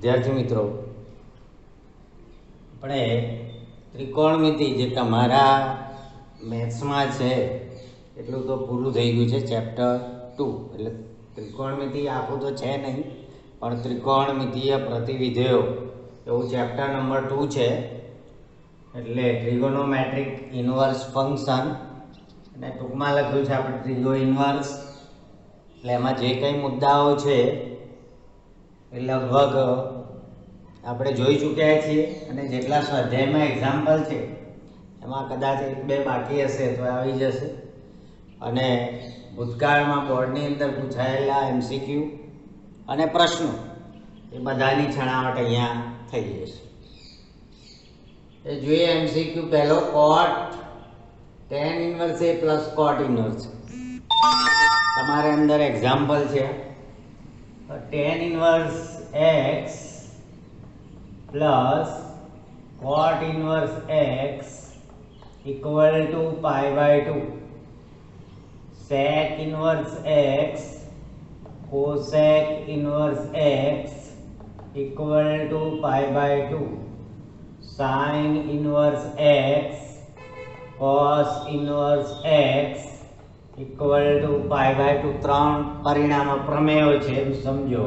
વિદ્યાર્થી મિત્રો, આપણે ત્રિકોણમિતિ જે તમારા મેથ્સમાં છે એટલું તો પૂરું થઈ ગયું છે. ચેપ્ટર 2 એટલે ત્રિકોણમિતિ આખું તો છે નહીં, પણ ત્રિકોણમિતિય પ્રતિવિધેયો એવું ચેપ્ટર નંબર 2 છે. એટલે ટ્રિગોનોમેટ્રિક ઇન્વર્સ ફંક્શન, અને ટૂંકમાં લખ્યું છે આપણે ટ્રિગો ઇન્વર્સ. એટલે એમાં જે કંઈ મુદ્દાઓ છે એ લગભગ આપણે જોઈ ચૂક્યા છીએ, અને જેટલા સ્વાધ્યાયમાં એક્ઝામ્પલ છે એમાં કદાચ એક બે બાકી હશે તો આવી જશે. અને ભૂતકાળમાં બોર્ડની અંદર પૂછાયેલા એમસીક્યુ અને પ્રશ્નો એ બધાની છણાવટ અહીંયા થઈ જશે. એ જોઈએ એમસીક્યુ પહેલો, cot tan inverse A plus cot inverse. તમારે અંદર એક્ઝામ્પલ છે tan inverse x plus cot inverse x equal to π/2, sec inverse x cosec inverse x equal to π/2, sin inverse x cos inverse x equal to π/2. ત્રણ પરિણામો પ્રમેયો છે એમ સમજો.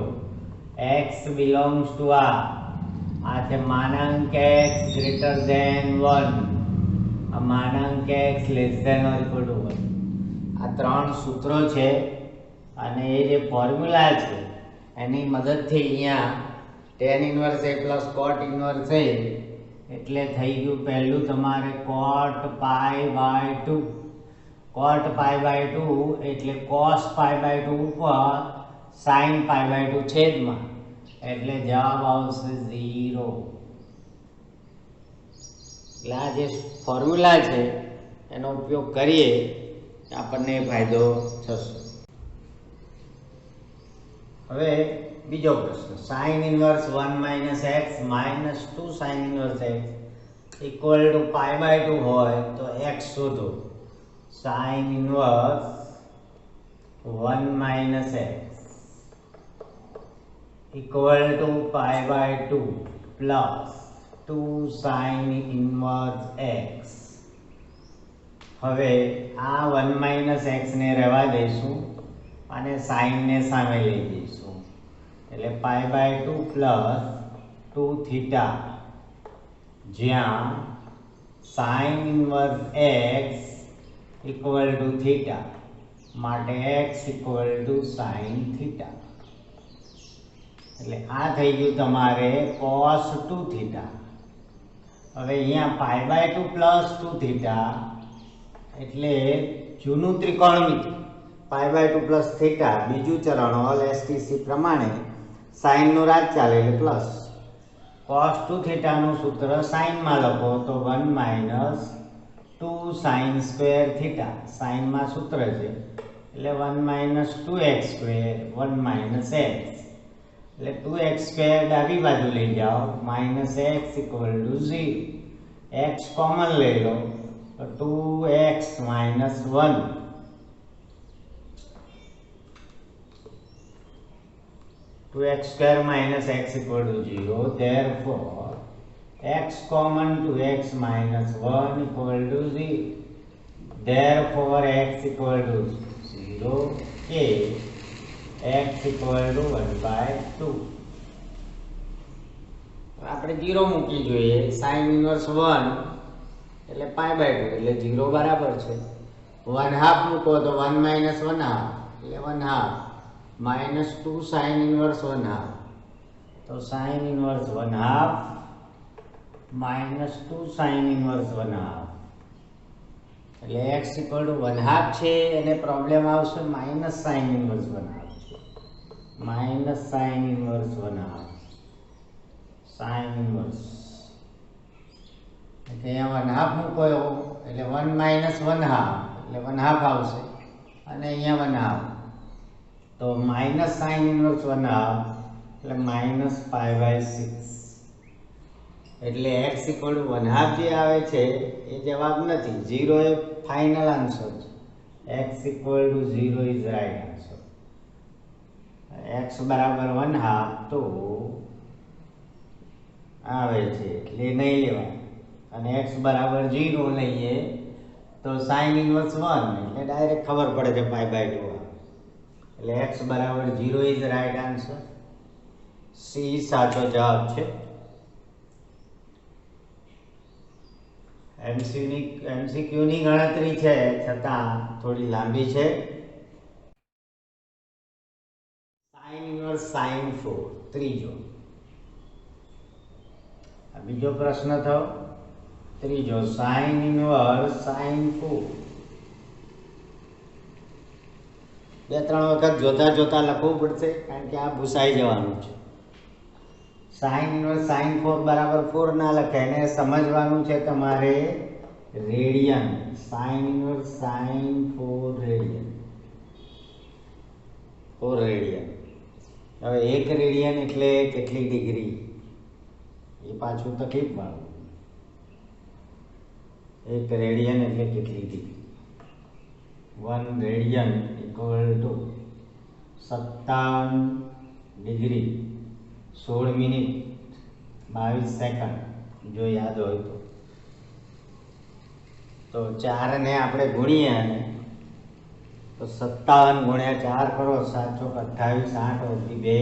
x belongs to આ છે માનાંક x greater than 1, આ માનાંક x less than or equal to 1. આ ત્રણ સૂત્રો છે, અને એ જે ફોર્મ્યુલા છે એની મદદથી અહીંયા tan inverse a plus cot inverse a એટલે થઈ ગયું પહેલું તમારે cot π/2. cot π/2 એટલે cos π/2 ઉપર sin π/2 છેદમાં, એટલે જવાબ આવશે 0. એટલે આ જે ફોર્મ્યુલા છે એનો ઉપયોગ કરીએ આપણને ફાયદો થશે. હવે બીજો પ્રશ્ન, sin inverse 1 - x minus 2 sin inverse x equal to π/2 હોય તો x શોધો. sin inverse 1 - x equal to π/2 plus 2 sin inverse x. હવે આ 1 - x ને રહેવા દઈશું અને sin ને સામે લઈ દઈશું, એટલે π/2 પ્લસ 2 થીટા, જ્યાં sin inverse x equal two theta માટે x equal two sin theta. એટલે આ થઈ ગયું તમારે cos 2 થીટા. હવે અહીંયા π/2 પ્લસ 2 થીટા એટલે જૂનું ત્રિકોણમિતિ π/2 પ્લસ થીટા, બીજું ચરણ ઓલ એસટીસી પ્રમાણે સાઇન નો રાજ ચાલે એટલે પ્લસ. cos 2 થીટાનું સૂત્ર સાઇનમાં લખો તો 1 - 2 sin સ્ક્વેર થીટા. સાઇનમાં સૂત્ર છે એટલે 1 - 2x², 1 - x એટલે 2x² ડાબી બાજુ લઈ જાઓ, -x equal two 0. x common લઈ લો તો 2x - 1, 2x² - x equal to 0. Therefore, x common to x minus 1 equal to 0. Therefore, x equal to 0. K x equal to 1/2. આપણે 0 મૂકી જોઈએ. sin ઇન્વર્સ 1 એટલે π/2 એટલે 0 બરાબર છે. 1/2 મૂકો તો 1 - 1/2 એટલે 1/2 -2 sin ઇન્વર્સ 1/2, તો sin ઇન્વર્સ 1/2 -2 sin ઇન્વર્સ 1/2 એટલે x ઇક્વલ ટુ 1/2 છે. એને પ્રોબ્લેમ આવશે minus sin inverse 1/2, minus sin inverse 1/2 sin inverse એટલે અહીંયા 1/2 મૂકો એટલે 1 - 1/2 એટલે 1/2 આવશે, અને અહીંયા 1/2 તો માઇનસ sin ઇન્વર્સ 1/2 એટલે -π/6. એટલે x ઇક્વલ ટુ 1/2 જે આવે છે એ જવાબ નથી, 0 એ ફાઇનલ આન્સર છે. x equal two 0 is right answer. x બરાબર 1/2 તો આવે છે એટલે નહીં લેવાય. અને x બરાબર 0 લઈએ તો સાઇન ઇન્વર્સ 1 એટલે ડાયરેક્ટ ખબર પડે છે π/2 એટલે x બરાબર 0 ઇઝ રાઈટ આન્સર. સી સાચો જવાબ છે. એમસીક્યુની ગણતરી છે છતાં થોડી લાંબી છે. સાઇન ઇન્વર્સ સાઇન 4 ત્રીજો. બીજો પ્રશ્ન થયો. ત્રીજો સાઇન ઇન્વર્સ સાઇન 4. બે ત્રણ વખત જોતા જોતા લખવું પડશે કારણ કે આ ભૂસાઈ જવાનું છે. સાઇન ઇન્વર્સ સાઇન 4 બરાબર 4 ના લખાય, એને સમજવાનું છે તમારે radian. Sine inverse sine 4 radian. 4 radian. હવે 1 રેડિયન એટલે કેટલી ડિગ્રી એ પાછું તકલીફ વાળું. 1 રેડિયન એટલે કેટલી degree? 1 radian equal to 57 degree 16 minute 22 second જો યાદ હોય તો 4 ને આપણે ગુણીએ અને તો 57 ગુણ્યા 4 કરો, 7 ચોક 28, 8 ઓછી 2,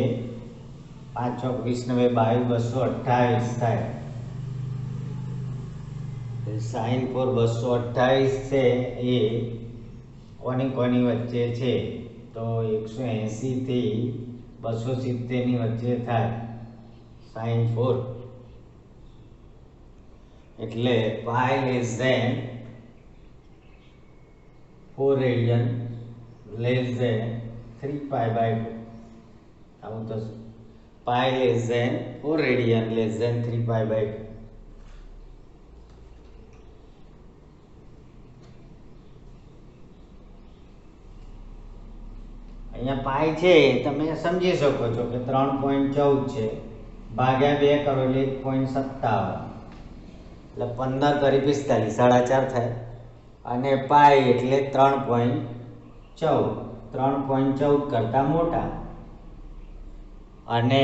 5 ચોક 20 ને 228 થાય. સાઇન 4 228 છે એ કોની વચ્ચે છે? તો 180 થી 270 ની વચ્ચે થાય સાઇન 4. એટલે pi less than 4 radian less than 3π/2. આવું થશે. Pi less than 4 radian less than 3π/2. અહીંયા પાઈ છે તમે સમજી શકો છો કે 3.14 છે, ભાગ્યા 2 કરો એટલે 1.57 એટલે 15 કરી 45 4.5 થાય. અને પાઈ એટલે 3.14 કરતા મોટા. અને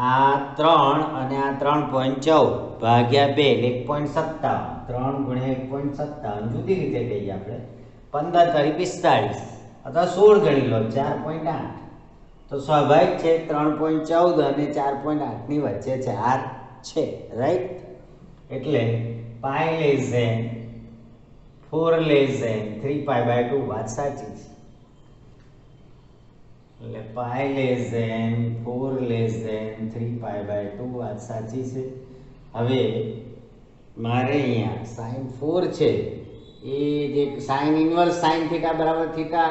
આ 3 અને આ 3.14 ભાગ્યા 2 એટલે 1.57. 3 ગુણ્યા 1.57 જુદી રીતે કહીએ આપણે. 15 કરી 45 અથવા 16 ગણી લો 4.8. તો સ્વાભાવિક છે 3.14 અને 4.8 ની વચ્ચે 4 છે, રાઈટ? એટલે pi less than 4 less than 3π/2 વાત સાચી છે. એટલે pi less than 4 less than 3π/2 વાત સાચી છે. હવે મારે અહીંયા સાઇન 4 છે એ જે સાઇન ઇન્વર્સ સાઇન થીટા બરાબર થીટા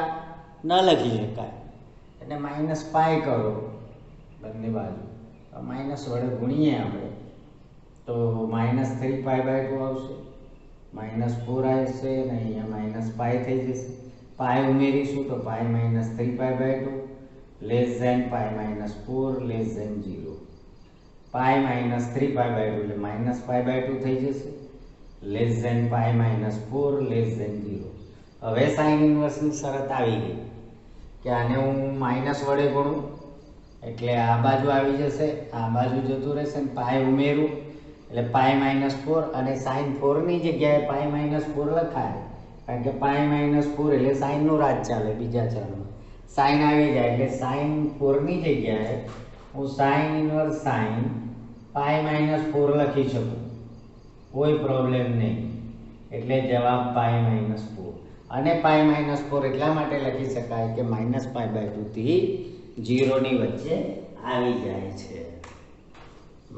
ન લખી શકાય એટલે માઇનસ પાઈ કરો બંને બાજુ. માઇનસ વડે ગુણીએ આપણે તો માઇનસ 3π/2 આવશે, માઇનસ 4 આવશે અને અહીંયા માઇનસ પાઈ થઈ જશે. પાઈ ઉમેરીશું તો pi minus 3π/2 less than pi minus 4 less than 0. Pi minus 3π/2 એટલે માઇનસ π/2 થઈ જશે less than pi minus 4 less than 0. હવે સાઇન ઇન્વર્સની શરત આવી ગઈ કે આને હું માઇનસ વડે ગુણું એટલે આ બાજુ આવી જશે, આ બાજુ જતું રહેશે ને પાઈ ઉમેરું એટલે પાઈ માઇનસ 4 અને સાઇન 4 ની જગ્યાએ પાઈ માઇનસ 4 લખાય કારણ કે પાઈ માઇનસ 4 એટલે સાઇનનું રાજ ચાલે. બીજા ચલમાં સાઇન આવી જાય એટલે સાઇન 4 ની જગ્યાએ હું સાઇન ઇન્વર્સ સાઇન પાઈ માઇનસ 4 લખી શકું, કોઈ પ્રોબ્લેમ નહીં. એટલે જવાબ પાઈ માઇનસ 4. અને પાઈ માઇનસ 4 એટલા માટે લખી શકાય કે માઇનસ π/2 થી 0 ની વચ્ચે આવી જાય છે.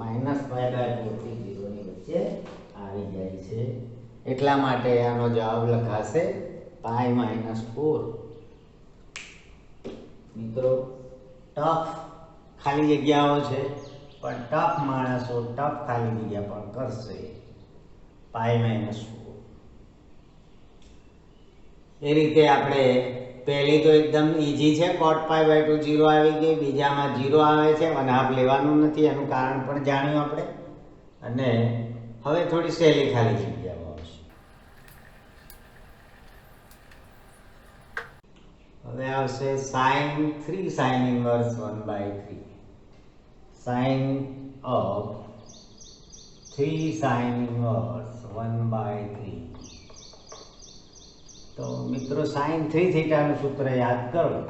માઇનસ π/2 થી 0 ની વચ્ચે આવી જાય છે એટલા માટે આનો જવાબ લખાશે પાઈ માઇનસ 4. મિત્રો ટફ ખાલી જગ્યાઓ છે પણ ટફ માણસો ટફ ખાલી જગ્યા પણ કરશે. પાઈ માઇનસ 4 એ રીતે આપણે પહેલી તો એકદમ ઈઝી છે, cot π/2 0 આવી ગઈ. બીજામાં 0 આવે છે, 1/2 લેવાનું નથી, એનું કારણ પણ જાણ્યું આપણે. અને હવે થોડી સહેલી ખાલી જગ્યાઓ આવશે. હવે આવશે sin 3 sin inverse 1/3 sin of 3 sin inverse 1/3. તો મિત્રો sin 3 થીટાનું સૂત્ર યાદ કરો.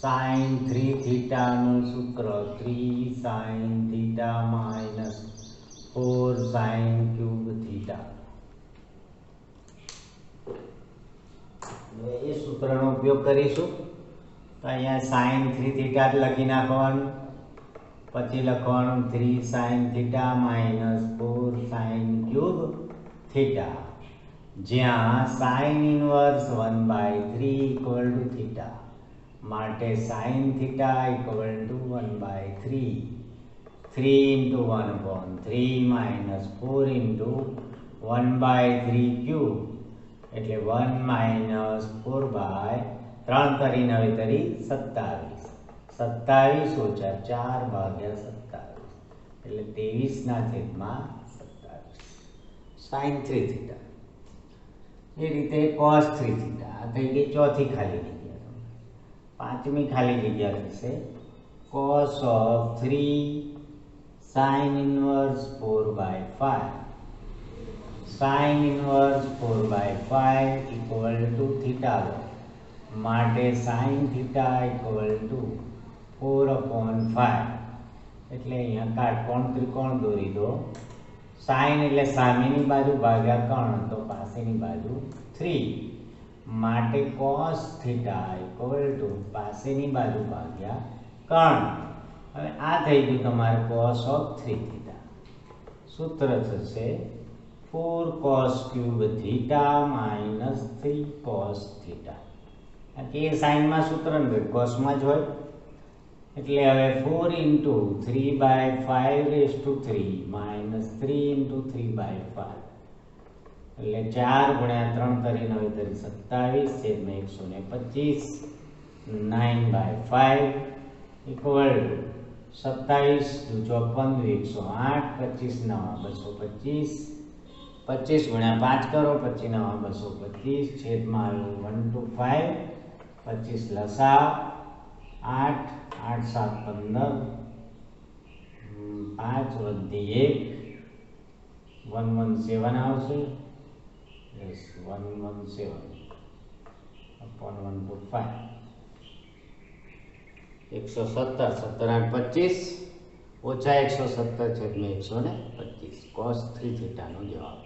sin 3 થીટાનું સૂત્ર 3 sin theta minus 4 sin cube theta. એ સૂત્રનો ઉપયોગ કરીશું. તો અહીંયા sin 3 થીટા લખી નાખવાનું, પછી લખવાનું 3 sin theta minus 4 sin cube theta, જ્યાં sin inverse 1/3 equal to theta માટે sin theta equal to 1/3. 3 into 1/3 minus 4 into 1/3 cube એટલે 1 minus 4/3 કરી નવી તરી 27. 27 ઓછા 4/27 એટલે 23/27 sin 3 થીટા. એ રીતે cos 3 થીટા. આ થઈ ગઈ ચોથી ખાલી જગ્યા. પાંચમી ખાલી જગ્યા થશે cos of 3 sin inverse 4/5. sin inverse 4/5 equal to theta માટે sin theta equal to 4/5. એટલે અહીંયા કાટકોણ ત્રિકોણ દોરી દો. sin એટલે સામેની બાજુ ભાગ્યા કર્ણ, તો પાસેની બાજુ 3 માટે cos theta equal to પાસેની બાજુ ભાગ્યા કર્ણ. હવે આ થઈ ગયું તમારે cos of 3 theta. સૂત્ર થશે 4 cos cube theta minus 3 cos theta. કે sin માં સૂત્ર ને cos માં જ હોય એટલે હવે 4 into 3/5 raised to 3 minus 3 into 3/5 એટલે 4 ગુણ્યા 3 કરી 9 તરી 27 છેદમાં 125 9/5 equal to 27 × 54 108 25 9 225 25 ગુણ્યા 5 કરો 25 9 225 છેદમાં 1 to 5 25 લસા 8 8 7 15 5 વધી 1 117 આવશે. યસ 117 upon 1/5 117 17 8 25 ઓછા 117 છેદમાં 125 cos 3 થીટાનો જવાબ.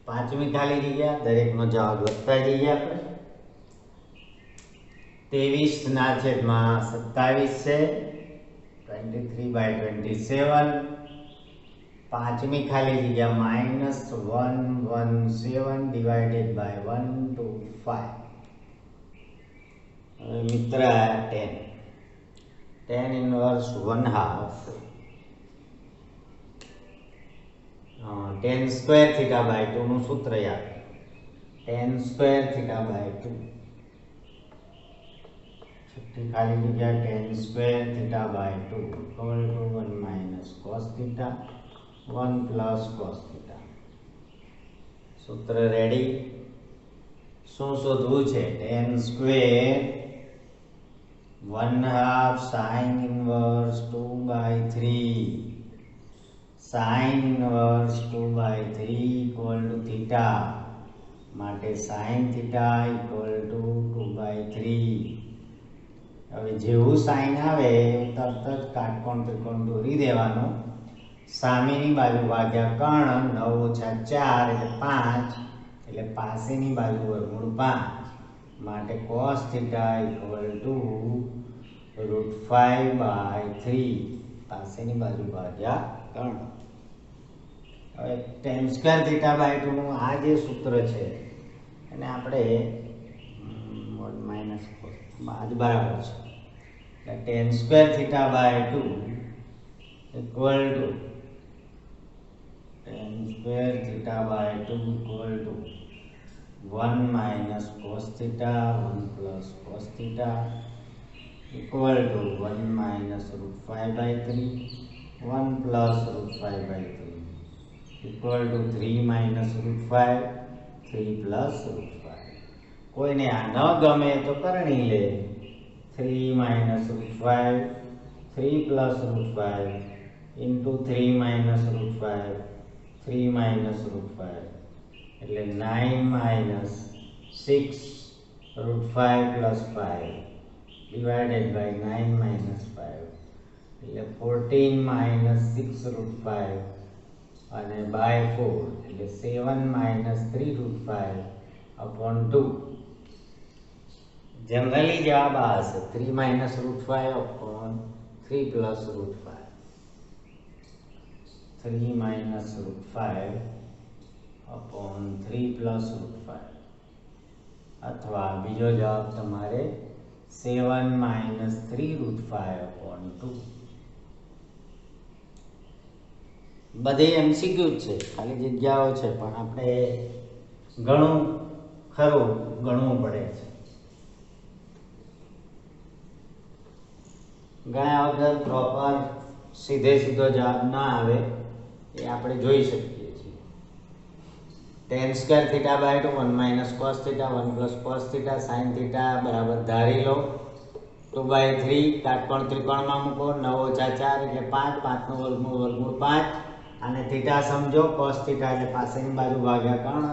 પાંચમી ખાલી જગ્યા દરેકનો જવાબ લખતા જઈએ આપણે. 23/27 છે 23/27. પાંચમી ખાલી જગ્યા -117 divided by 125. હવે મિત્ર 10 tan inverse 1/2 tan square theta by 2 નું સૂત્ર યાદ. tan square theta by 2 છઠ્ઠી ખાલી જગ્યા tan square theta by 2 equal to 1 minus cos theta 1 plus cos theta. સૂત્ર રેડી. શું શોધવું છે? tan square 1/2 sin inverse 2/3 sin inverse 2/3 equal to theta માટે sin theta equal to 2/3. હવે જેવું sin આવે તરત જ કાટકોણ ત્રિકોણ દોરી દેવાનો. સામેની બાજુ ભાગ્યા કર્ણ 9 - 4 એટલે 5 એટલે પાસેની બાજુ વર્ગમૂળ 5 માટે cos theta equal to √5/3 પાસેની બાજુ ભાગ્યા કર્ણ. હવે tan square theta by 2 નું આ જે સૂત્ર છે અને આપણે 1 minus cos બાદ બરાબર છે એટલે tan square theta by 2 equal to tan square theta by 2 equal to 1 minus cos theta 1 plus cos theta equal to 1 minus √5/3 1 plus √5/3 equal to 3 minus √5 3 plus √5. કોઈને આ ન ગમે તો કરણી લે. 3 minus √5 3 plus √5 into 3 minus root 5, 3 minus root 5, એટલે 9 minus 6 root 5 plus 5 divided by 9 minus 5, એટલે 14 minus 6 root 5 અને by 4, એટલે 7 minus 3 root 5 upon 2. Generally જવાબ આ હશે 3 minus root 5 upon 3 plus root 5. 3 minus root 5 upon 3 plus root 5. अथवा बीजो जवाब तमारे 7 minus 3 root 5 upon 2. બધે MCQ છે, ખાલી જગ્યાઓ છે, પણ આપણે ઘણું ખરું ગણવું પડે છે. ગયા વગર પ્રોપર સીધે સીધો જવાબ ના આવે એ આપણે જોઈ શકીએ છીએ. tan square theta by 2 1 minus cos theta 1 plus cos theta sin theta બરાબર ધારી લો. 2 by 3 કાટકોણ ત્રિકોણમાં મૂકો, 9 ઓછા 4 એટલે 5, 5 નું વર્ગમૂળ 5 અને થીટા સમજો, cos theta એટલે પાસેની બાજુ ભાગ્યા કર્ણ,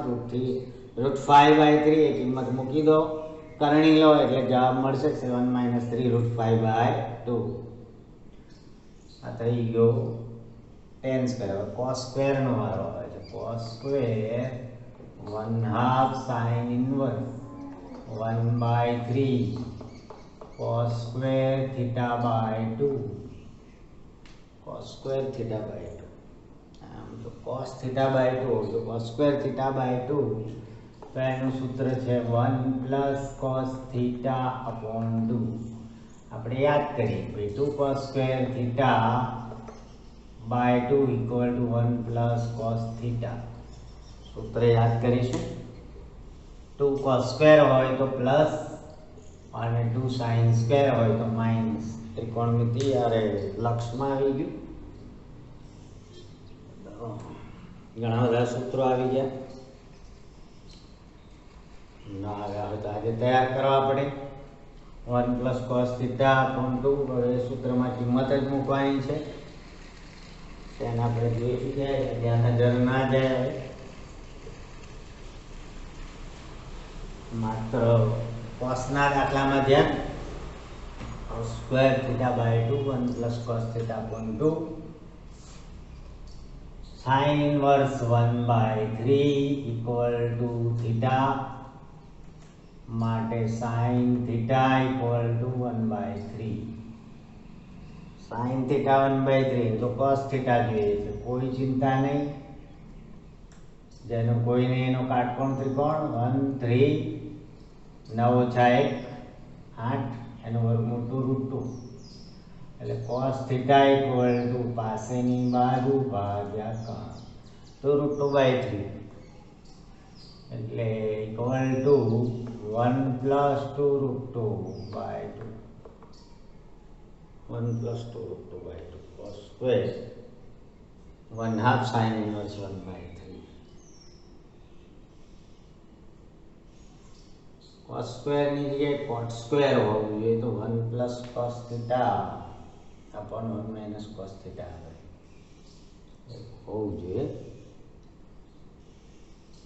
રૂટ 5 by 3 એ કિંમત મૂકી દો, કરણી લો એટલે જવાબ મળશે 7 minus 3 root 5 by 2. આ થઈ ગયો tan square. cos square નો વારો આવે છે. cos square 1/2 sin inverse 1 by 3 cos square theta by 2. cos square theta by 2. તો cos theta by 2 તો cos square theta by 2 તો એનું સૂત્ર છે 1 plus cos theta upon 2. આપણે યાદ કરીએ ભાઈ 2 cos square theta by 2 equal to 1 plus cos theta. સૂત્ર યાદ કરીશું. 2 cos square હોય તો પ્લસ અને 2 sin square હોય તો માઇનસ. ત્રિકોણમિતિ અરે લક્ષમાં આવી ગયું. ઘણા બધા સૂત્રો આવી ગયા. ના આવે તો આજે તૈયાર કરવા પડે. 1 plus cos theta upon 2. હવે સૂત્રમાં કિંમત જ મૂકવાની છે. તેને આપણે જોઈ જાય ત્યાં નજર ના જાય. માત્ર cosના દાખલામાં ધ્યાન. cos square theta by 2 1 plus cos theta upon 2 sin inverse 1 by 3 equal to theta માટે sin theta equal to 1 by 3. sin theta 1 by 3 તો cos theta જોઈએ છે. કોઈ ચિંતા નહીં, જેનો કોઈ નહીં એનો કાટકોણ ત્રિકોણ 1 3 9 ઓછા 1 8 એનો વર્ગમૂળ 2 રૂટ 2 એટલે cos theta equal to પાસેની બાજુ ભાગ્યા કર્ણ 2 રૂટ 2 by 3 એટલે equal to 1 plus 2 root 2 by 2. 1 plus 2 root 2 by 2 cos square 1/2 sin inverse 1 by 3. cos square ની જગ્યાએ cot square હોવું જોઈએ તો 1 plus cos theta upon 1 minus cos theta આવે હોવું જોઈએ.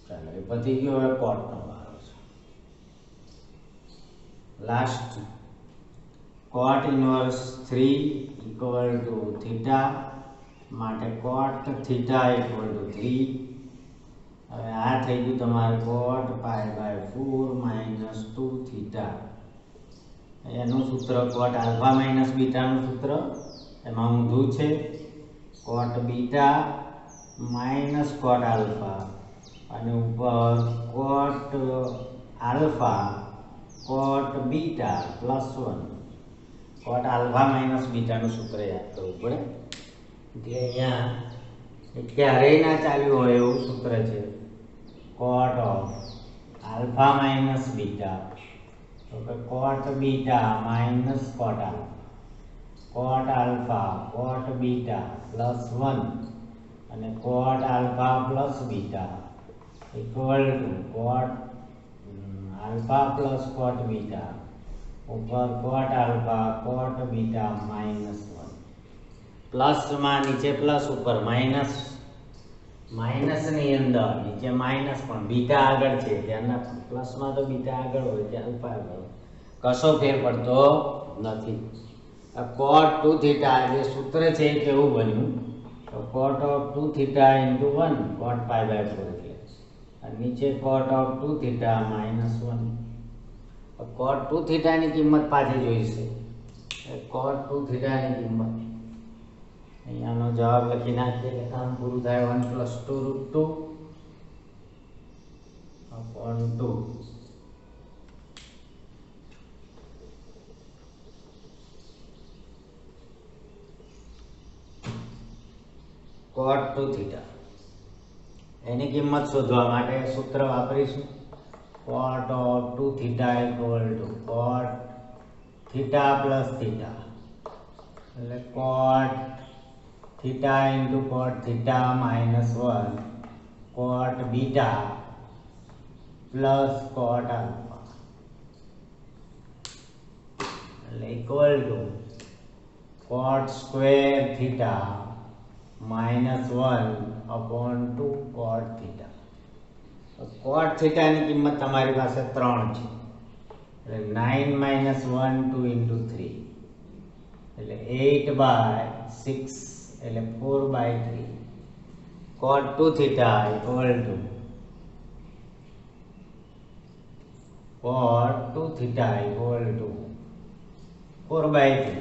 ચાલો એ પતી ગયો. હવે cot નો વારો છે. Last cot inverse 3 equal to theta માટે cot theta equal to 3. હવે આ થઈ ગયું તમારે cot pi by 4 minus 2 theta. એનું સૂત્ર cot alpha minus beta નું સૂત્ર એમાં ઊંધું છે. cot beta minus cot alpha અને ઉપર cot alpha cot beta plus 1. cot alpha minus beta નું સૂત્ર યાદ કરવું પડે. એટલે અહીંયા ક્યારેય ના ચાલ્યું હોય એવું સૂત્ર છે. cot of alpha minus beta તો કે cot beta minus cot alpha. cot alpha cot beta plus 1 અને cot alpha plus beta equal to cot alpha plus cot beta ઉપર cot alpha cot beta minus 1. પ્લસમાં નીચે plus ઉપર minus, માઇનસની અંદર નીચે minus પણ beta આગળ છે ત્યાંના પ્લસમાં તો બીટા આગળ હોય ત્યાં અલ્ફા આગળ કશો ફેર પડતો નથી. cot 2 થીટા જે સૂત્ર છે એ કેવું બન્યું તો cot of 2 theta into 1 cot pi by 4 એટલે અને નીચે cot of 2 theta minus 1. cot 2 થીટાની કિંમત પાછી જોઈશે. cot 2 થીટાની કિંમત અહીંયાનો જવાબ લખી નાખીએ એટલે કામ પૂરું થાય. 1 + 2√2 upon 2. cot 2 થીટા એની કિંમત શોધવા માટે સૂત્ર વાપરીશું. cot of 2 theta equal to cot theta plus theta એટલે cot theta into cot theta minus 1 cot beta plus cot alpha એટલે equal to cot square theta minus 1 upon 2 cot theta. cot theta ની કિંમત તમારી પાસે 3 છે એટલે 9 minus 1 2 into 3 એટલે 8/6 એટલે 4/3. cot 2 theta equal to cot 2 theta equal to 4/3.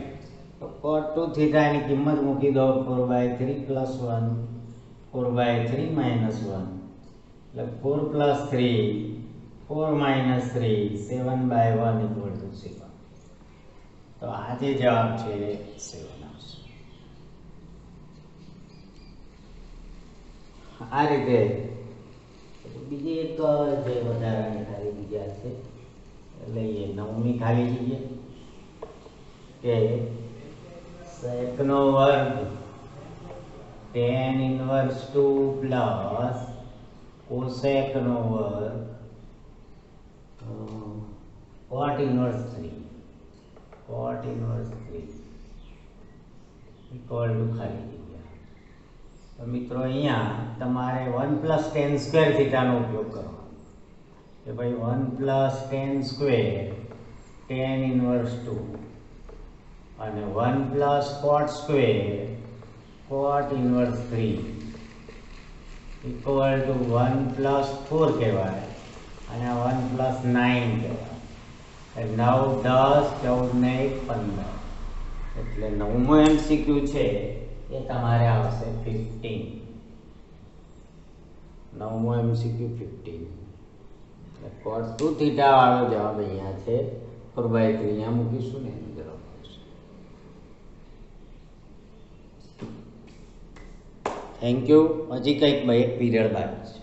તો cot 2 થીટા ની કિંમત મૂકી દો 4/3 + 1 4/3 - 1 એટલે 4 + 3 4 - 3 7/1 = 7. તો આ જે જવાબ છે એ 7 આવશે. આ રીતે બીજી એક જે વધારાની ખાલી જગ્યા છે લઈએ 9મી ખાલી જગ્યા કે sec નો વર્ગ tan inverse 2 plus cosec નો વર્ગ cot inverse 3 equal to ખાલી જગ્યા. તો મિત્રો અહીંયા તમારે 1 + tan સ્ક્વેર થીટાનો ઉપયોગ કરવાનો કે ભાઈ 1 + tan સ્ક્વેર tan inverse 2 અને 1 + cot square cot inverse 3 equal to 1 + 4 કહેવાય અને 1 + 9 કહેવાય. 9 10 14 ને 1 15 એટલે 9મો MCQ છે એ તમારે આવશે 15. 9મો MCQ 15 એટલે cot 2 થીટા વાળો જવાબ અહીંયા છે 4/3 અહીંયા મૂકીશું ને એનો જવાબ. Thank you. હજી કંઈક 1 પીરિયડ બાકી છે.